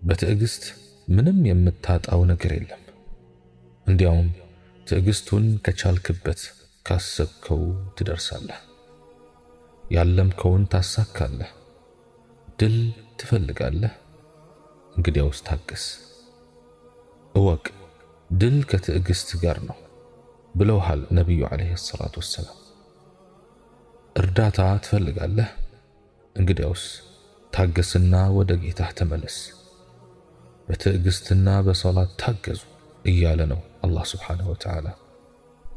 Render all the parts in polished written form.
በትዕግስት ምንም የምታጣው ነገር የለም። እንዲያውም ትዕግስቱን ከቻልክበት ካሰብከው ትደርሳለህ፣ ያለምከውን ታሳካለህ። ድል ትፈልጋለህ? እንግዲያውስ ታገስ። እወቅ፣ ድል ከትዕግስት ጋር ነው ብለውሃል ነቢዩ ዓለይሂ ሰላቱ ወሰላም። እርዳታ ትፈልጋለህ? እንግዲያውስ ታገስና ወደ ጌታህ ተመለስ። በትዕግስትና በሰላት ታገዙ እያለ ነው አላህ ሱብሓነሁ ወተዓላ።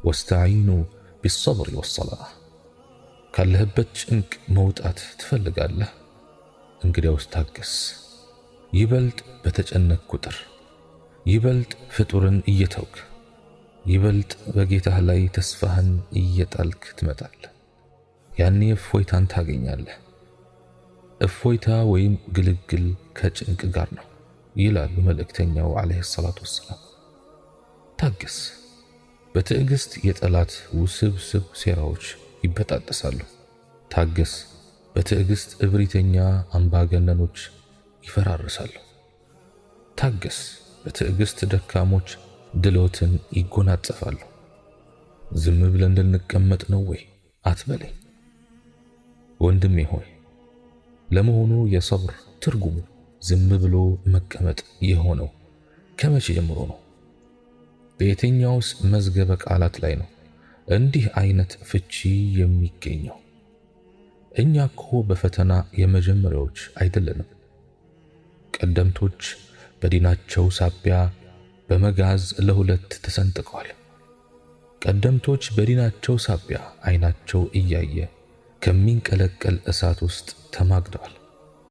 ወስተዒኑ ቢሰብሪ ወሰላህ። ካለህበት ጭንቅ መውጣት ትፈልጋለህ? እንግዲያውስ ታገስ። ይበልጥ በተጨነቅ ቁጥር ይበልጥ ፍጡርን እየተውክ ይበልጥ በጌታህ ላይ ተስፋህን እየጣልክ ትመጣለህ። ያኔ እፎይታን ታገኛለህ። እፎይታ ወይም ግልግል ከጭንቅ ጋር ነው ይላሉ መልእክተኛው ዓለይሂ ሰላቱ ወሰላም። ታገስ። በትዕግስት የጠላት ውስብስብ ሴራዎች ይበጣጠሳሉ። ታገስ። በትዕግስት እብሪተኛ አምባገነኖች ይፈራርሳሉ። ታገስ። በትዕግስት ደካሞች ድሎትን ይጎናጸፋሉ። ዝም ብለን እንድንቀመጥ ነው ወይ አትበለኝ ወንድሜ ሆይ። ለመሆኑ የሰብር ትርጉሙ ዝም ብሎ መቀመጥ የሆነው ከመቼ ጀምሮ ነው? በየትኛውስ መዝገበ ቃላት ላይ ነው እንዲህ አይነት ፍቺ የሚገኘው? እኛ እኮ በፈተና የመጀመሪያዎች አይደለንም። ቀደምቶች በዲናቸው ሳቢያ በመጋዝ ለሁለት ተሰንጥቀዋል። ቀደምቶች በዲናቸው ሳቢያ አይናቸው እያየ ከሚንቀለቀል እሳት ውስጥ ተማግደዋል።